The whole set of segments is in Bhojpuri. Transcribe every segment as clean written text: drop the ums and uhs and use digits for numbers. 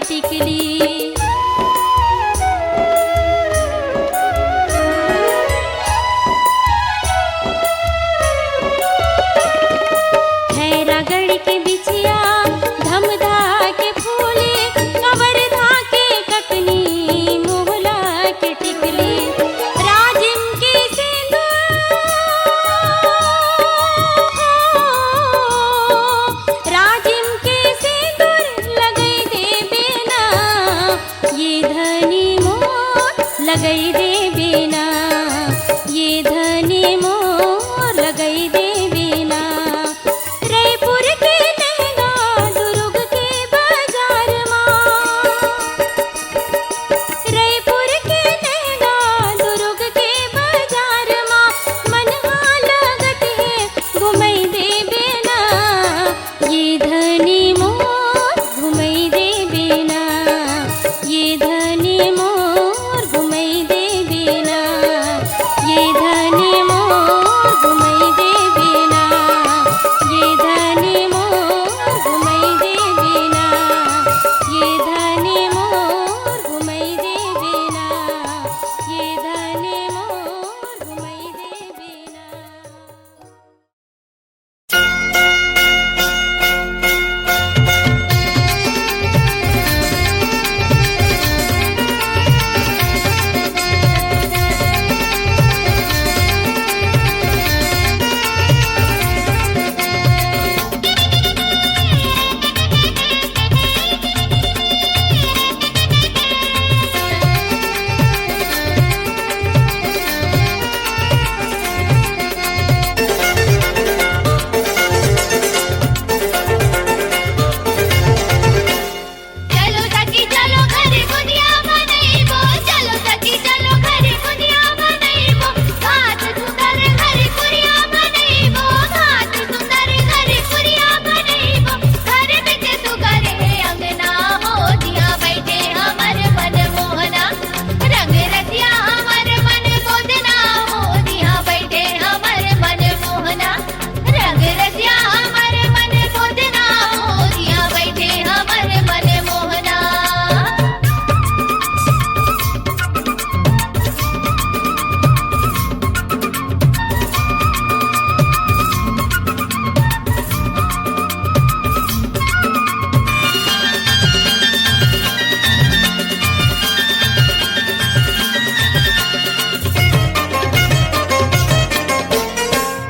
टिकली लगई दे बिना, ये धनी मोर लगई दे बिना। रायपुर के लहंगा दुर्ग के बाजार माँ, रायपुर के लहंगा दुर्ग के बाजार माँ, मनहा लगत है घुमई दे बिना, ये धनी मोर घुमई दे बिना, ये धनी मोर घुमई दे बिना, ये धनी मोर घुमई दे बिना, ये धनी मोर घुमई दे बिना, ये धनी मोर घुमई दे बिना, ये धनी मोर घुमई दे बिना। चलो सखी चलो घरे बुनिया बनइबो, चलो सखी चलो घरे बुनिया बनइबो, घाट सुंदर घरे पुरिया बनइबो, घाट सुंदर घरे पुरिया बनइबो। घर बिच तू करे अंगना हो, दिया बैठे हमर मन मोहना, रंग रसिया हमर मन गोदना हो, दिया बैठे हमर मन मोहना, रंग रसिया हमर मन गोदना हो, दिया बैठे हमर मन मोहना।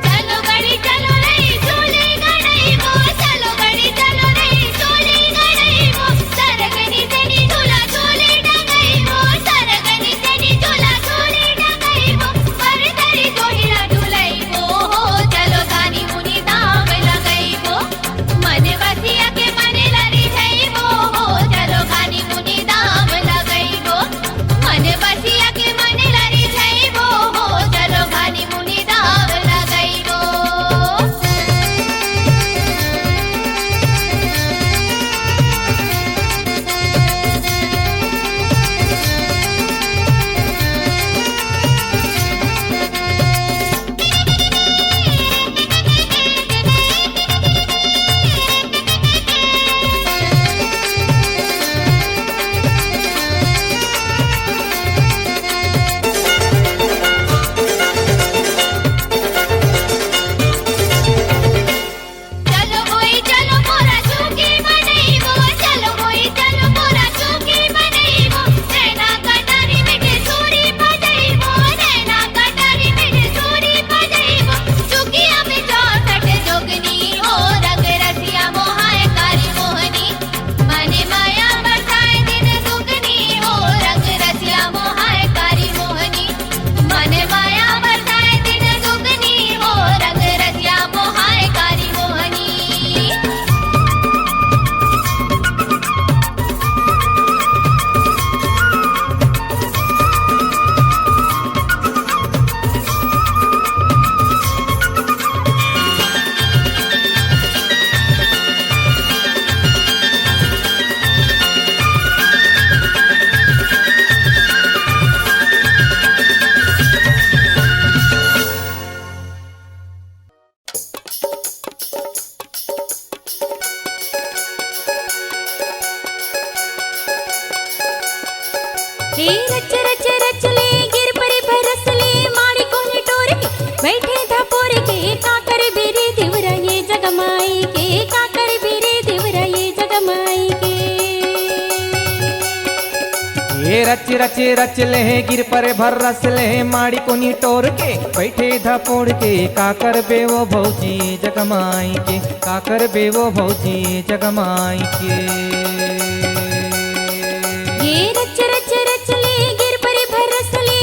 चलो गड़ी चलो रे चोली गड़इबो, चलो गड़ी चलो रे चोली गड़इबो, सरगनी तेनी झूला झूली डगइबो, सरगनी तेनी झूला झूली डगइबो, परतरी जोहिरा झूलइबो हो, चलो धानी मुनि दाम लगइबो, मन बसिया के मन लरी जइबो हो, चलो धानी मुनि दाम लगइबो, मन बसिया के मन लरी जइबो हो, चलो धानी मुनि दाम लगइबो। चलो होई चलो मोरा चूकी बनइबो, चलो होई चलो मोरा चूकी बनइबो, नैना कटारी मिठे सूरी बजइबो, नैना कटारी मिठे सूरी बजइबो, चूकिया में चौसठ जोगनी हो, रंग रसिया मोहाय कारी मोहनी, मने माया बरसाए दिन दुगनी हो, रंग रसिया मोहाय कारी मोहनी, मने माया बरसाए दिन दुगनी हो, रंग रसिया मोहाय कारी मोहनी। हे रच रच रच ले गिर परे भरस ले, माड़ी कोनी टोर के बैठे धपोर के, काकर बेरे देवरा ये जगमाई के, काकर बेरे देवरा ये जगमाई के। ये रच रच रच ले गिर पर भर रस ले, माड़ी कोनी टोर के बैठे धपोड़ के, काकर बेवो भौजी जगमाई के, काकर बेवो भौजी जगमाई के। ये रच रच रच ले गिर परे भरस ले,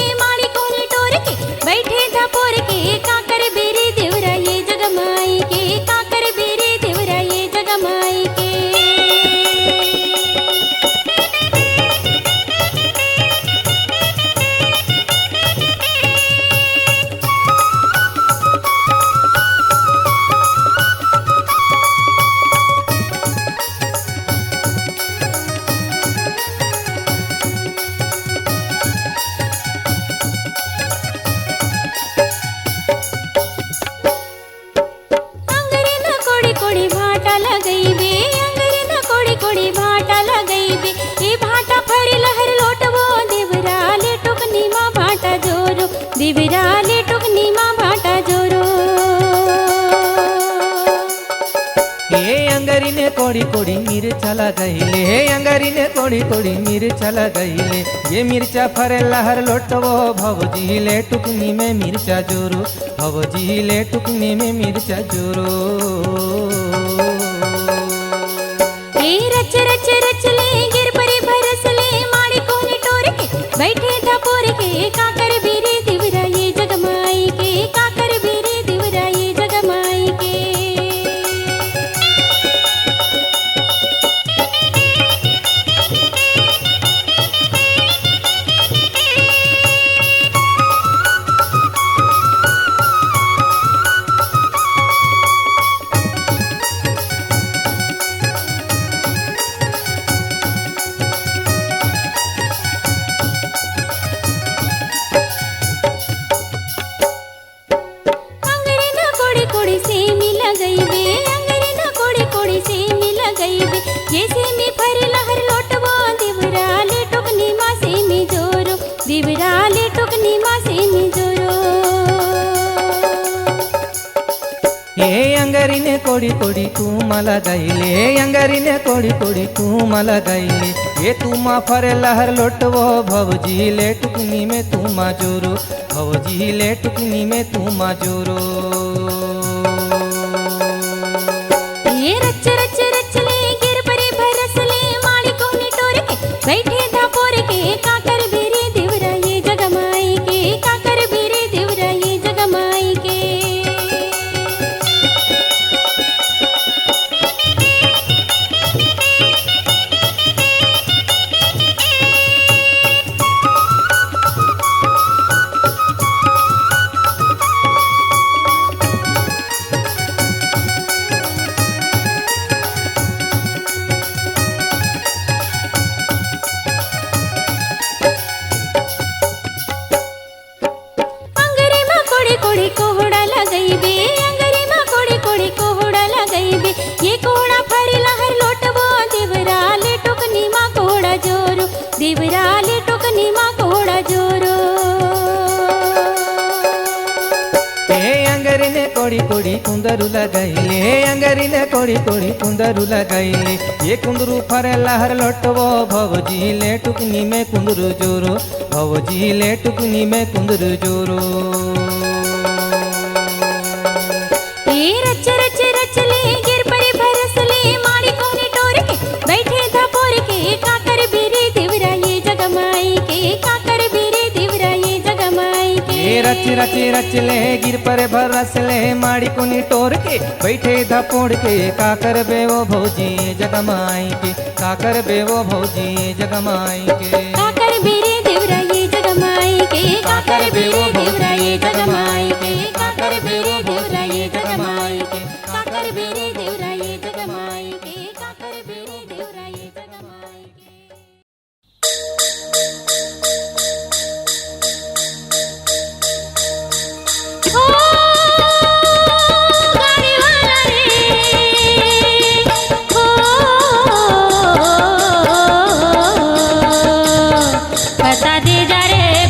कोड़ी मिर्चा लगैले अंगरीने कोड़ी कोड़ी मिर्चा लगैले ये मिर्चा फरे लहर लोटवो भौजी ले टुकनी में मिर्चा जोरो भौजी ले टुकनी में मिर्चा जोरो ए रच रच रच ले गिर परे भरस ले माड़ी कोनी टोर के बैठे धपोर के काकर बीरे दिवरा ये जगमाई के काकर बीरे दिवरा ये जगमाई के जैसे में फर लहर लोटवो दिवराले टुकनी मासे में जोरो दिवराले टुकनी मासे में जोरो ये अंगरीने कोड़ी कोड़ी तू मला गाइले अंगरीने कोड़ी कोड़ी तू मला गाइले ये तू मा फरे लहर लोटवो भौजी ले टुकनी में तू मा जोरो भौजी ले टुकनी में तू मा जोरो ये रच रच रच ले गिर परे भरस ले माड़ी कोनी टोर के बैठे धापोर के काकर बीरे दिवरा ये जगमाई के काकर बीरे दिवरा ये जगमाई के दिवराले टुकनी मा कोड़ा जोरो अंगरीने कोड़ी कोड़ी कुंदरू लगाइले अंगरीने कोड़ी कोड़ी कुंदरू लगाइले ये कुंदरू फरे लहर लोटवो भौजी ले टुकनी में कुंदरू जोरो भौजी ले टुकनी में कुंदरू जोरो ए रच रच रच ले गिर परे भरस ले माड़ी कोनी टोर के बैठे धपोर के काकर बीरे दिवरा ये जगमाई के काकर बीरे दिवरा ये जगमाई के रच रच रच ले गिर पर भरस ले माड़ी कोनी टोर के बैठे धपोड़ के काकर बेवो भौजी जगमाई के काकर बेवो भौजी जगमाई के काकर बीरे दिवरा ये जगमाई के काकर बीरे दिवरा ये जगमाई के काकर बीरे दिवरा ये जगमाई के काकर बीरे दिवरा ये जगमाई के काकर बीरे दिवरा ये जगमाई के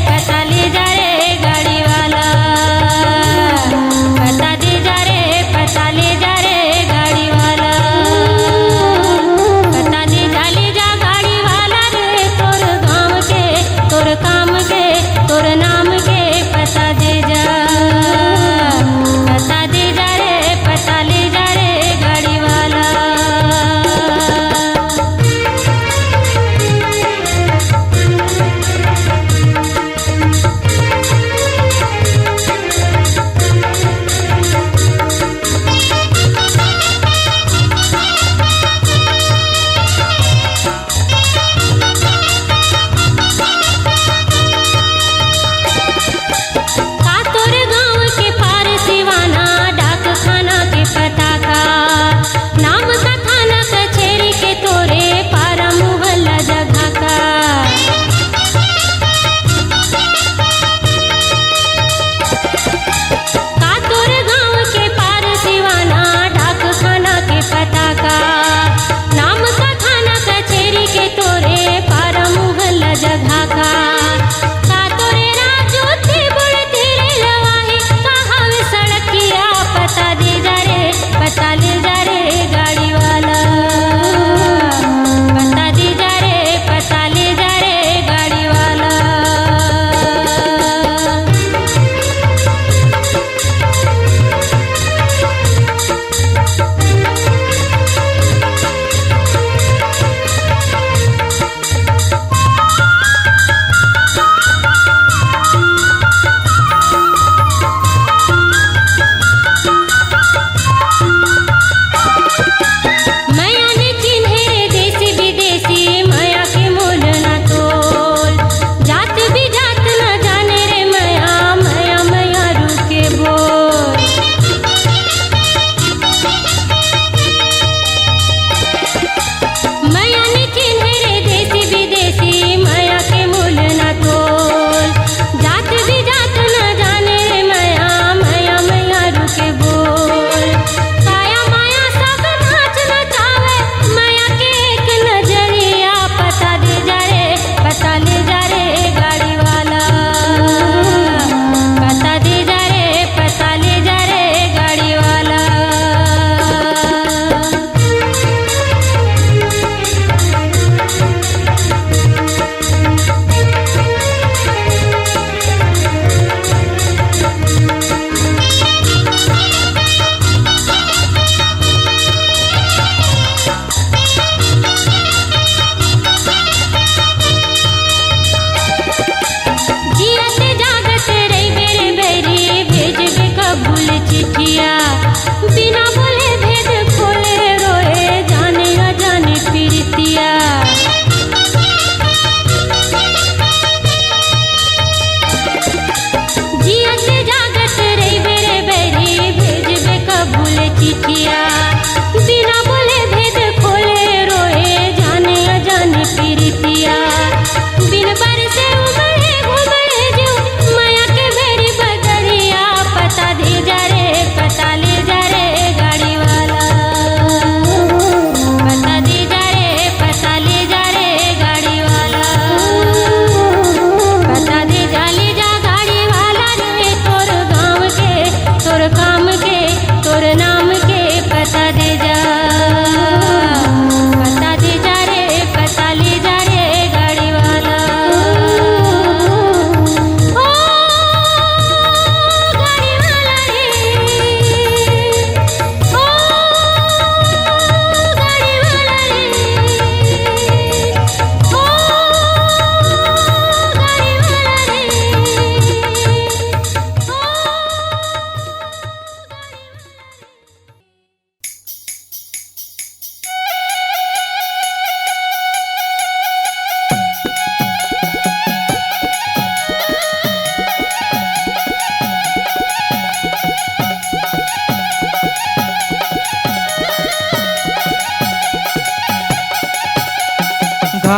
पता ले जा रे गाड़ी वाला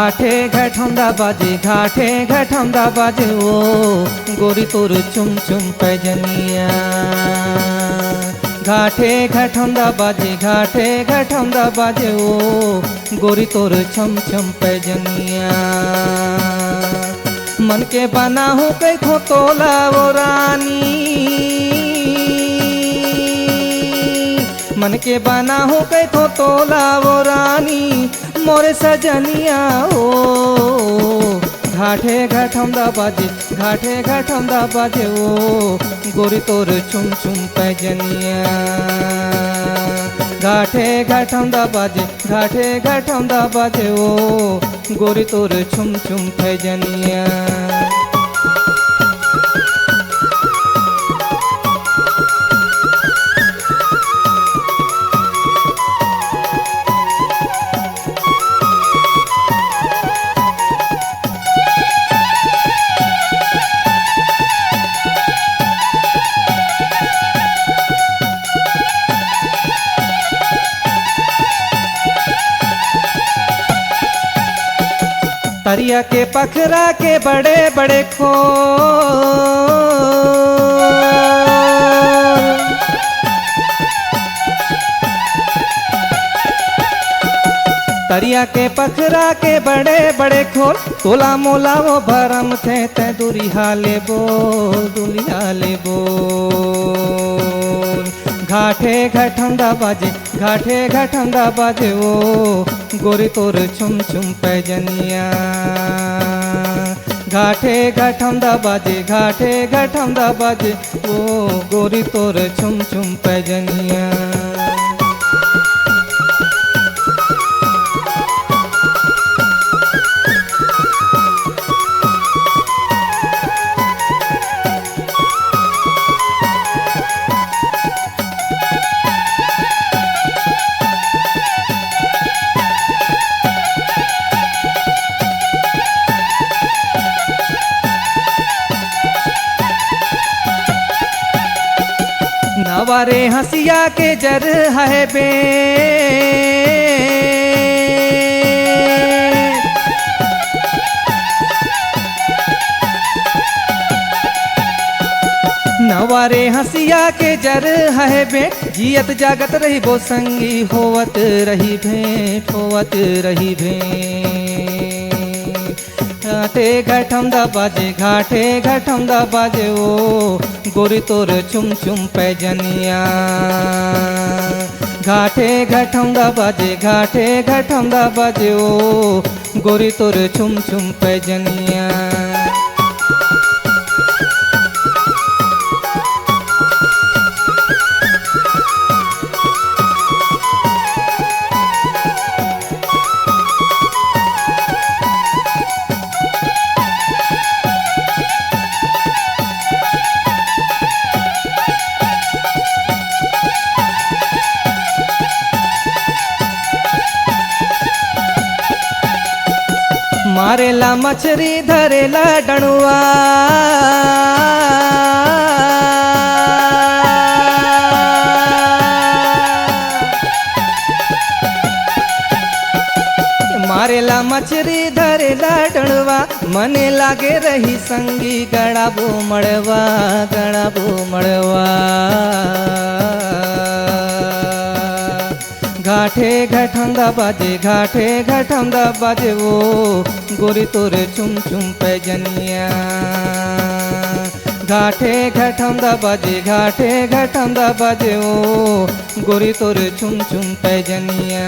घाटे घटौंदा बाजे घाटे घटौंदा बाजे ओ गोरी तोर चुम चुम पैजनिया घाटे घटौंदा बाजे घाटे घटौंदा बाजे ओ गोरी तोर छम छम पैजनिया मन के बना हूँ कई खो तोला वो रानी मन के बना हूँ कई खो तोला वो रानी मोरे सजनिया ओ घाटे घटौंदा बाजे ओ गोरी तोर चुम चुम पैजनिया घाटे घटौंदा बाजे ओ गोरी तोर छुम छुम पैजनिया तरिया के पखरा के बड़े बड़े खो तरिया के पखरा के बड़े बड़े खोल तोला मोला वो भरम थे ते दुरिहा ले बोल घाटे घटौंदा बाजे ओ गोरी तोर छुम छुम पैजनिया घाटे घटौंदा बाजे ओ गोरी तोर छुम छुम पैजनिया नवारे हंसिया के जर है बे नवारे हंसिया के जर है बे जियत जागत रही बो संगी होवत रही भेंट घाटे घटौंदा बाजे ओ गोरी तोर छुम छुम पैजनिया घाटे घटौंदा बाजे ओ गोरी तोर छुम छुम पैजनिया मारेला मछरी धरेला डणुआ मारेला मछरी धरेला डणुआ मने लागे रही संगी गड़ाबो मड़वा घाटे घटौंदा बाजे ओ गोरी तोर छुम छुम पैजनिया घाटे घटौंदा बाजे ओ गोरी तोर छुम छुम पैजनिया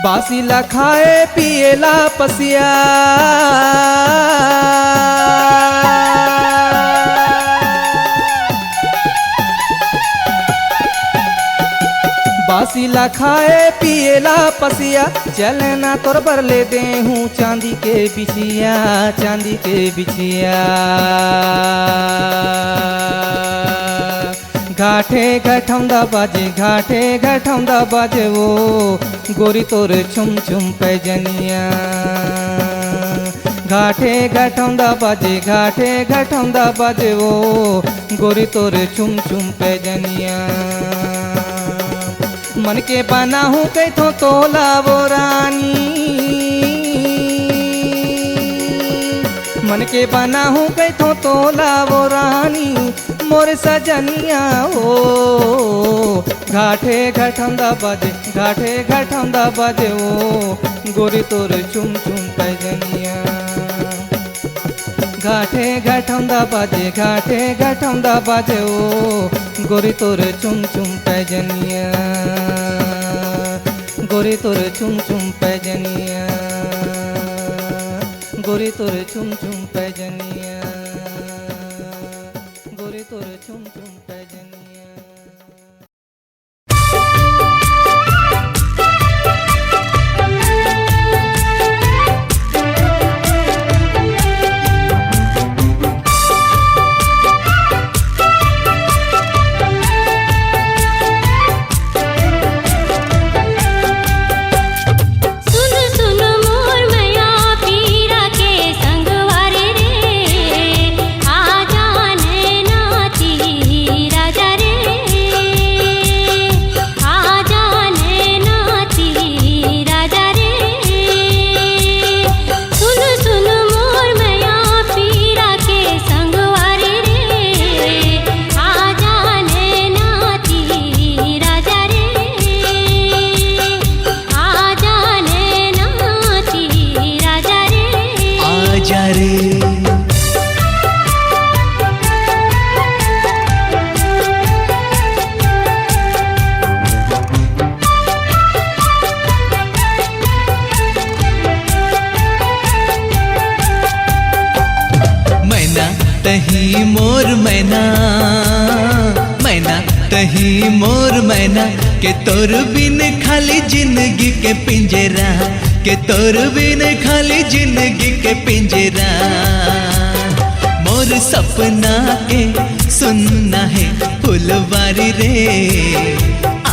बासीला खाए पिएला पसिया हसीला खाए पिएला पसिया, चले ना तोर बर ले दे हूँ चांदी के बिछिया, चांदी के बिछिया। घाटे घटौंदा बाजे, घाटे घटौंदा बाजे वो गोरी तोर छुम छुम पैजनिया। घाटे घटौंदा बाजे, घाटे घटौंदा बाजे वो गोरी तोर छुम छुम पैजनिया। मन के बना हूँ कैथो तोला वो रानी, मन के बना हूँ कैथो तोला वो रानी मोर सजनिया हो। घाटे घटौंदा बाजे, घाटे घटौंदा बाजे वो गोरी तोर चुम चुम पैजनिया। घाटे घटौंदा बाजे, घाटे घटौंदा बाजे वो गोरी तोर चुम चुम पैजनिया, गोरी तोर चुम चुम पैजनिया, गोरी तोर चुम चुम पैजनिया, गोरी तोर चुम चुम पैजनिया। तही मोर मैना, मैना तही मोर मैना के तोर बिन खाली जिंदगी के पिंजरा, के तोर बिन खाली जिंदगी के पिंजरा। मोर सपना के सुनना है फुलवारी रे,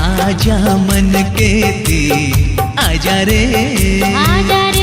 आजा मन के ती आजा रे, आजा रे।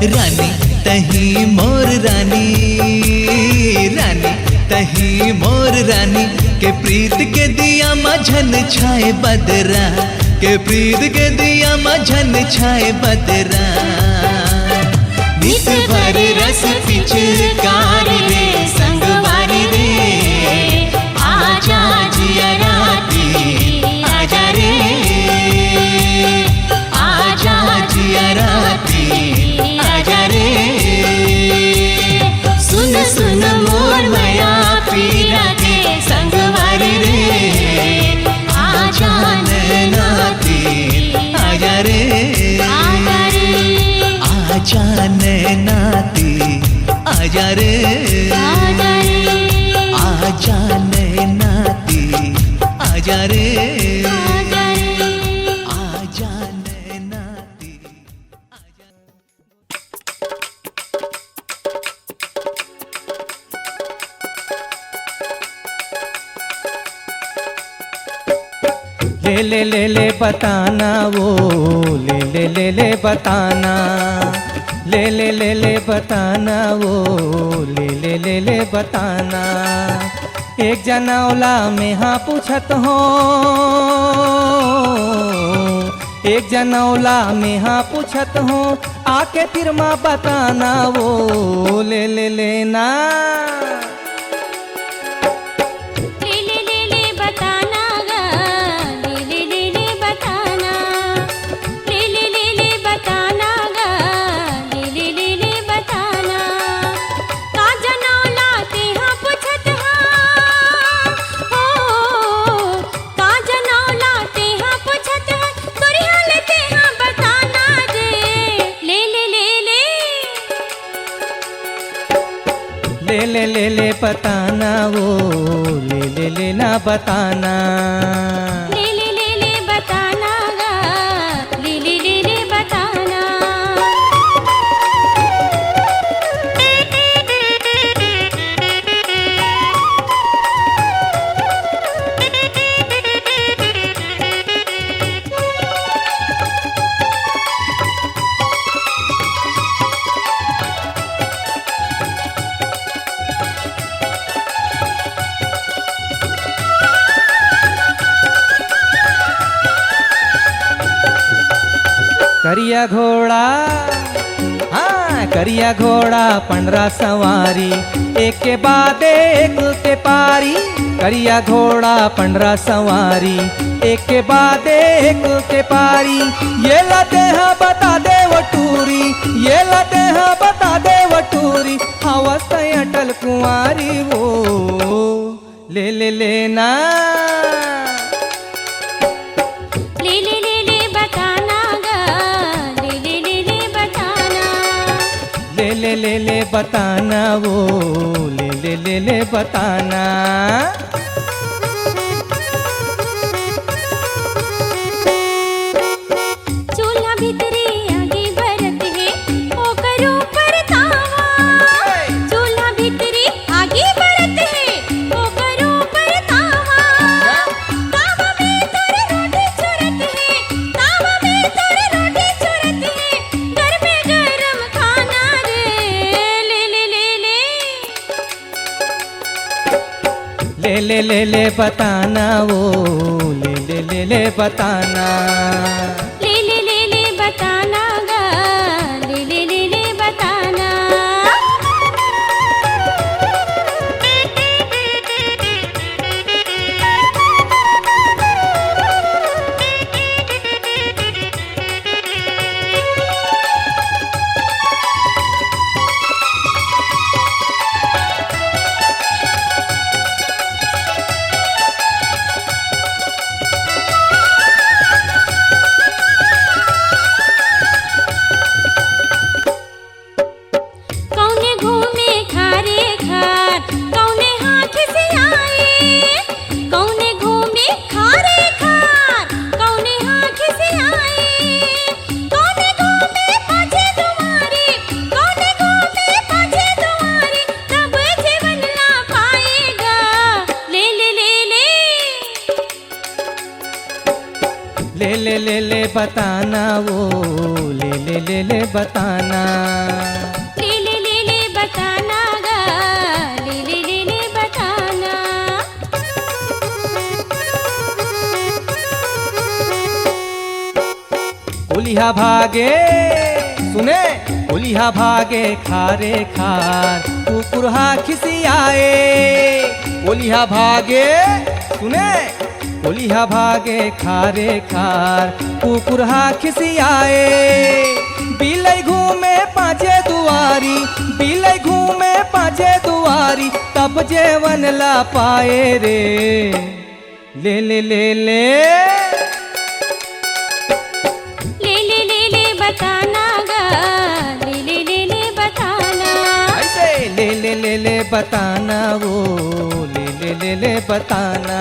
रानी तही मोर रानी, रानी तही मोर रानी के प्रीत के दिया मझन छाए बदरा, के प्रीत के दिया मझन छाए बदरा। नित भर रस पिचकारी रे संगवारी रे, आजा जिया राती आजा रे, आजा जिया राती आजा रे। सुन सुन मोर माया पीरा के संगवारी रे, आजा नैनाती आजा रे, आजा नैनाती आजा रे, आजा नैनाती आजा रे, आजा नैनाती आजा। ले बताना वो ले बताना ले बताना वो ले बताना। एक जनौला में हाँ पूछत हो, एक जनौला में हाँ पूछत हो, आके फिर माँ बताना वो ले लेना। ले बताना गा, ले बताना, ले बताना गा, ले बताना। का जनौला ते हाँ पूछत हाँ, हो का जनौला ते हाँ पूछत हाँ, तोरी हाल ते हाँ बताना जे ले बताना वो ले ना बताना। ले बताना गा, ले बताना। करिया घोड़ा, हाँ करिया घोड़ा पंडरा सवारी, एक के बाद एक के पारी। करिया घोड़ा पंडरा सवारी, एक के बाद एक के पारी। ये लते हाँ बता दे वटूरी, ये लते हाँ बता दे वटूरी, अवस्था अटल कुंवारी वो ले लेना। बताना गा, ले बताना। बताना वो ले बताना। चूल्हा भीतरी आगे बरत है, ओकर ऊपर तावा। चूल्हा भीतरी आगे बरत है, ओकर ऊपर तावा। तावा में तोर रोटी चुरत है, तावा में तोर रोटी चुरत है, घर में गरम खाना रे ले बताना वो ले बताना। ले बताना गा, ले बताना। कौने घूमे खारे खार, कौने हाथ से आए। कौने घूमे खारे खार, कौने हाथ से आए। कौने घूमे पाछे तुम्हारी, कौने घूमे पाछे तुम्हारी, तब जीवन ना पाएगा ले बताना वो ले बताना। ले बताना गा, ले बताना। उलिहा भागे सुने, उलिहा भागे खारे खार, कुकुरहा खिसियाए। उलिहा भागे सुने, उलिहा भागे खारे खार, कुकुरहा खिसियाए। बिलई घूमे पाछे दुआरी, बिलई घूमे पाछे दुआरी, तब जेवन ला पाए रे ले बताना गा, ले बताना। ऐसे ले बताना वो ले बताना।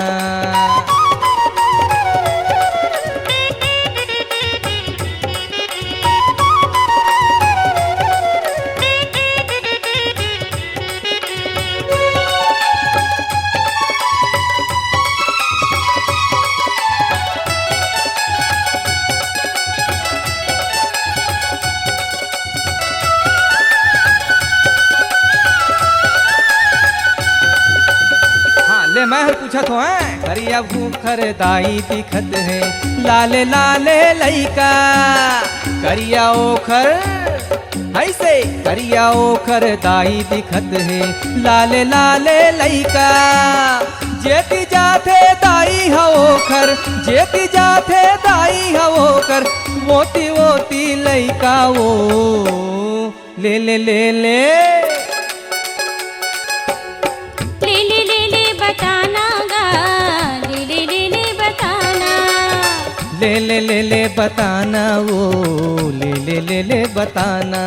मैं हर पूछत हो करिया भूखर दाई दिखत है लाले लाले लइका करिया ओखर ऐसे करिया ओखर दाई दिखत है लाले लाले लइका जेती जाथे दाई होकर जेती जाथे दाई होकर मोती मोती लइका वो ले ले ले ले बताना गा ले बताना ले बताना वो ले बताना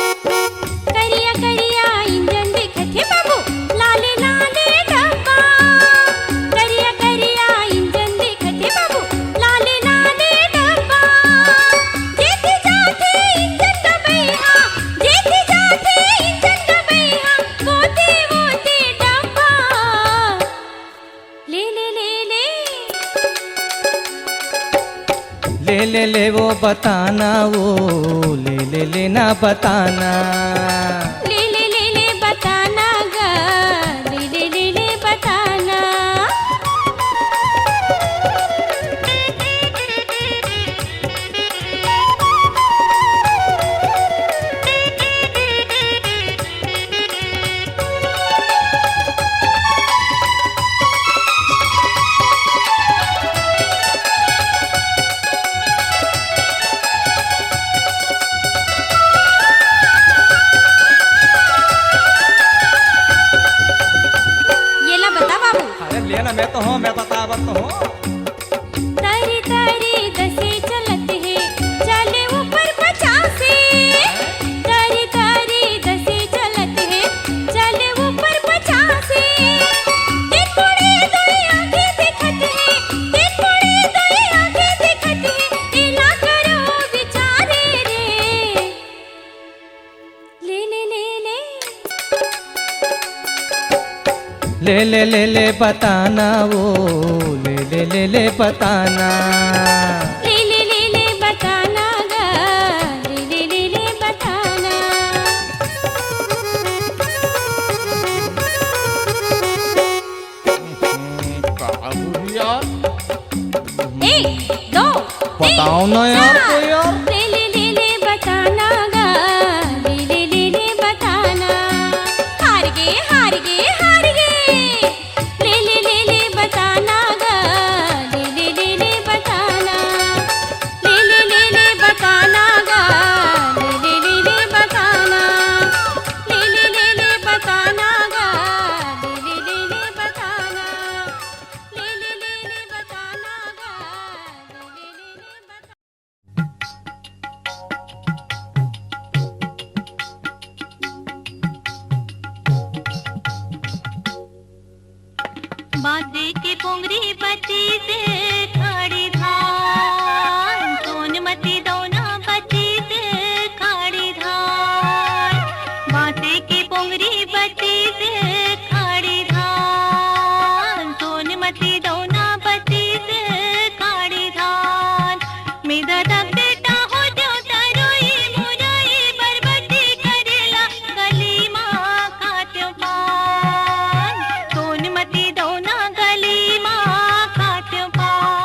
करिया करिया इंजन दिखत है बाबू लाले लाले डब्बा करिया करिया इंजन दिखत है बाबू लाले लाले डब्बा जेती जाथे इंजन दबैहा जेती जाथे इंजन दबैहा मोती मोती डब्बा ले ले वो बताना वो ले ना बताना ले बताना गा ले बताना ये ला बता बाबू अरे लेना मैं तो हूँ मैं बतावत तो हूँ तारी तारी दसे चलत है चले ऊपर 50 तारी तारी दसे चलत है चले ऊपर 50 दिन पड़े दो आंखें दिखत है दिन पड़े दो आंखें दिखत है इला करो विचारे रे ले बताना वो ले बताना ले बताना गा ले बताना एक दो बताओ ना यार कोई यार ले बताना गा ले बताना हार गए हार गए हार गए ले बताना गा ले बताना ले बताना गा ले बताना ले बताना गा ले बताना ले बताना गा बांधे के पोंगरी बची से खाड़ी धान सोनमती दौना बची से खाड़ी धान बांधे के पोंगरी बची से खाड़ी धान सोनमती दौना बची से खाड़ी धान मेरा दब बेटा हो जो तरोई मुराई बरबटी करेला गली माँ खात्यो पान सोनमती दौना गली माँ खात्यो पान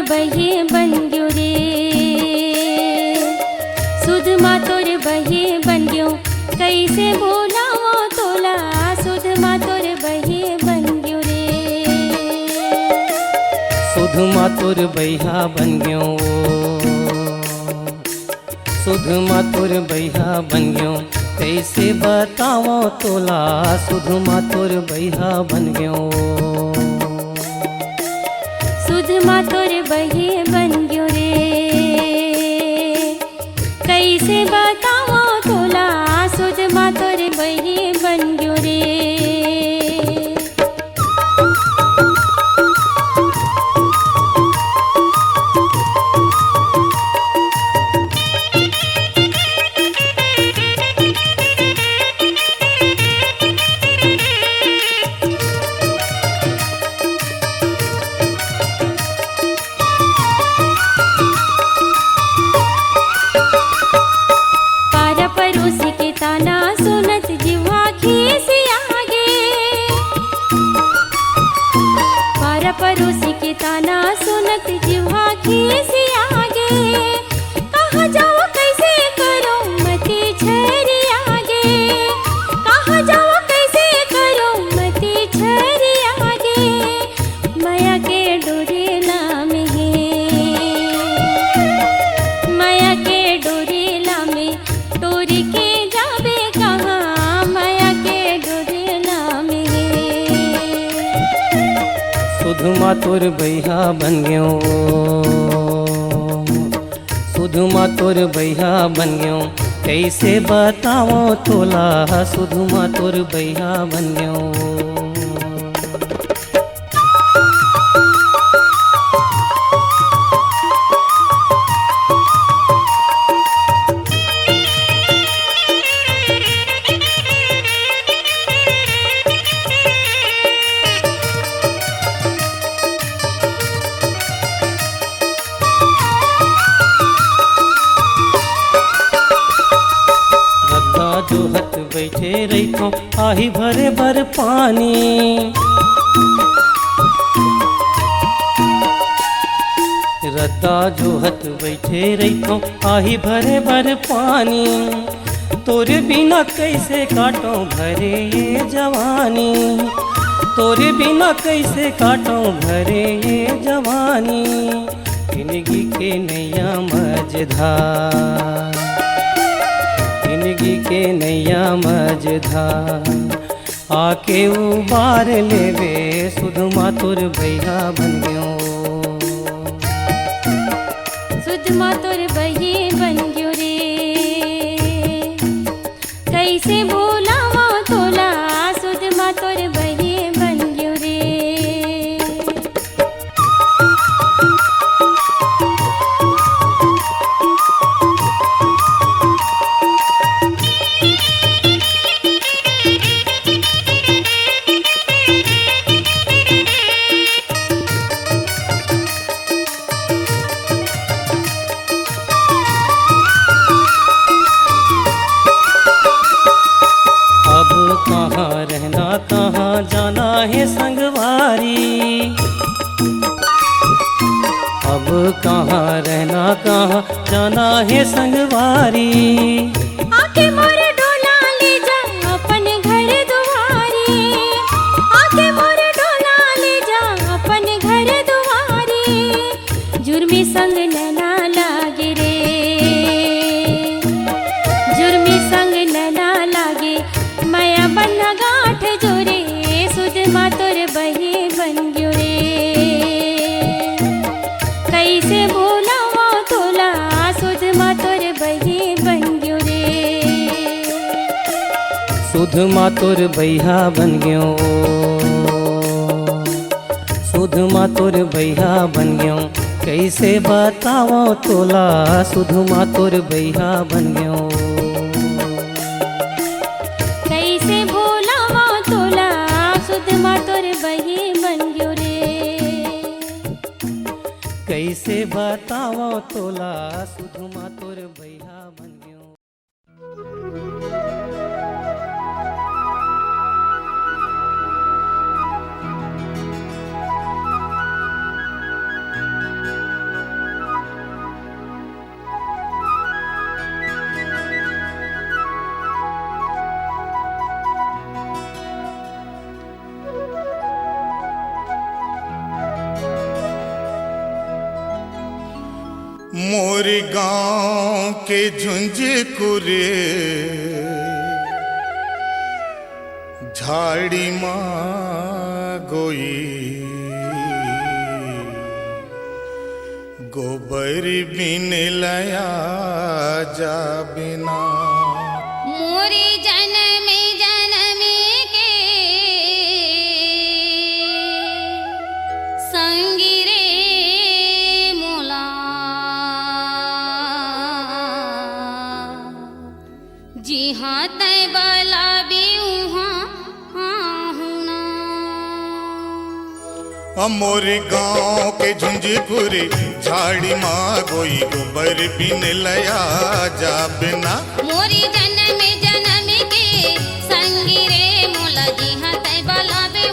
बहे बन गयो रे, सुध माँ तोर बहे बन गयो, कैसे बोलावा तोला, सुध माँ तोर बहे बन गयो रे। सुध माँ तोर बहिया बन गयो, सुध माँ तोर बहिया बन गयो, कैसे बताओ तोला, सुध माँ तोर बहिया बन गयो। सुध माँ तोर बहे बन गयो रे, कैसे बतावा तोला, सुध माँ तोर बहे बन गयो रे। पारा पड़ोसी के ताना सुनत जिह्वा खीसी आगे, पारा पड़ोसी के ताना सुनत जिह्वा खीसी आगे, कहाँ जाओ कैसे करो मती छरी आगे, कहाँ जाओ कैसे करो मती छरी आगे, माया के डोरेला में है, माया के डोरेला में टोरी के जाबे कहाँ, माया के डोरेला में है। सुध माँ तोर बहिया बन गयो, सुध माँ तोर बहिया बन गयो, कैसे बताओ तोला, सुध माँ तोर बहिया बन गयो। रद्दा जोहत बैठे रहितो आही भरे भर पानी, रद्दा जोहत बैठे रहितो आही भरे भर पानी, तोरे बिना कैसे काटो भरे ये जवानी, तोरे बिना कैसे काटो भरे ये जवानी, जिंदगी के नैया मझधार, जिंदगी के नैया मझधार, आके उबार लेवे, सुध माँ तोर बहिया बन गयो। सुध माँ तोर बहे बन गयो रे, कैसे बोलावा तोला, सुध माँ तोर बहे बन गयो रे। अब कहाँ रहना कहाँ जाना है संगवारी, अब कहाँ रहना कहाँ जाना है संगवारी, आके मोर डोला ले जा अपन घर दुआरी, आके मोर डोला ले जा अपन घर दुआरी, जुर्मी संग नैना लागे रे, जुर्मी संग नैना लागे, माया बन्ना गांठ जोरे, सुध माँ तोर बहे बन गयो रे। कैसे बोलावा तोला, सुध माँ तोर बहे बन गयो रे। सुध माँ तोर बहिया बन गयो, सुध माँ तोर बहिया बन गयो, कैसे बताओ तोला, सुध माँ तोर बहिया बन गयो। कैसे बोलावा तोला, सुध माँ तोर बहे बन गयो रे। कैसे बताओ तोला, सुध माँ तोर बहिया बन गयो। मोरी गांव के झुंझकुरे झाड़ी माँ गोई गोबर बिन लया जा बिना। मोरी जन्म जन्म के संगी रे मोला जी हाँ तय बला भी मोरे गांव के झुंझकुरे झाड़ी माँ गोई गोबर बिन लया जा बिना। मोरी जन्म जन्म के संगी रे मोला जी हाँ तय बला भी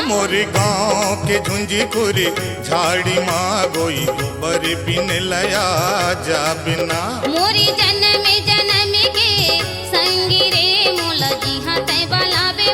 मोरे गांव के झुंझकुरे झाड़ी माँ गोई गोबर बिन लया जा बिना। मोरी जन्म जन्म के संगी रे मोला जी हाँ तय बला भी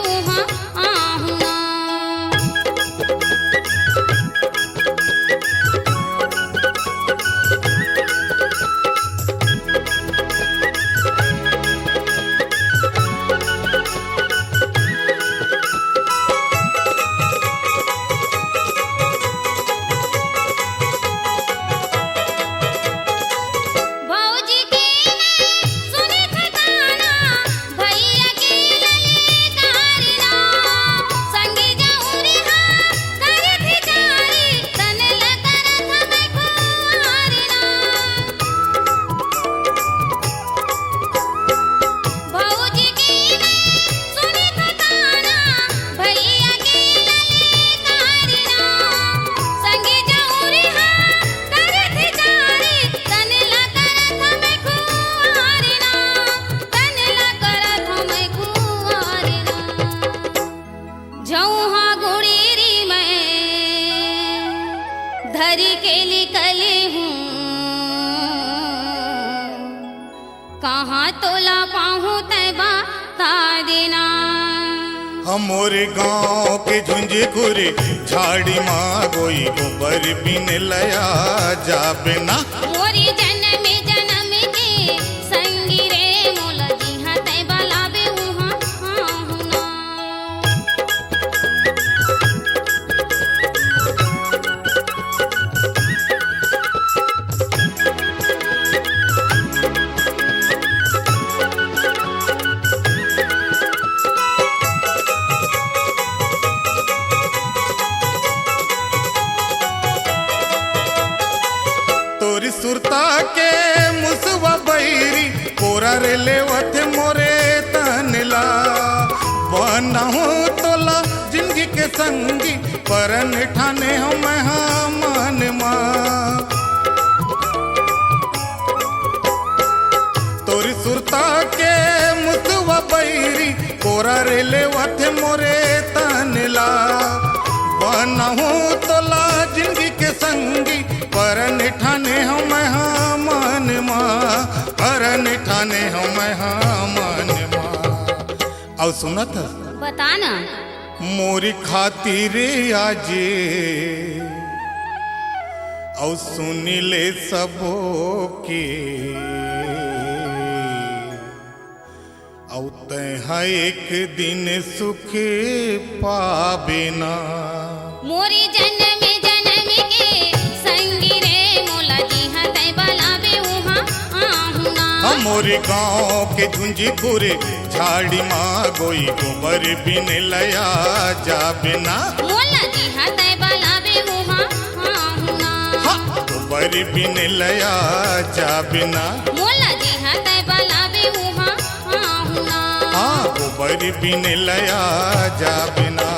धरी के निकली हूँ कहाँ तोला पाहूँ तय बता देना। मोरे गांव के झुंझकुरे झाड़ी माँ गोई गोबर बिन लया जा बिना। मोरी जन्म जन्म के संगी रे मोला जी हाँ तय बला बे सुरता के मुसवा बैरी कोरा रे लेवत मोरे तनला बना हो तोला जिंदगी के संगी परन ठाने हम मन माँ। तोरी सुरता के मुसवा बैरी कोरा रे लेवत मोरे तनला बना हो तोला जिंदगी के संगी परन ठाने हम मन माँ परन ठाने हम मन माँ। और सुनत बताना मोरी खातिर आजे और सुनी ले सबो के और तह एक दिन सुख पाबे ना। मोरी जन्म जन्म के संगी रे मोला जी हाँ तय बला बे मोरे गांव के झुंझकुरे झाड़ी माँ गोई गोबर बिन लया जा बिना। मोला जी हाँ तय बला बे गोबर बिन लया जा बिना। मोला जी हाँ तय बला बे गोबर बिन लया जा बिना।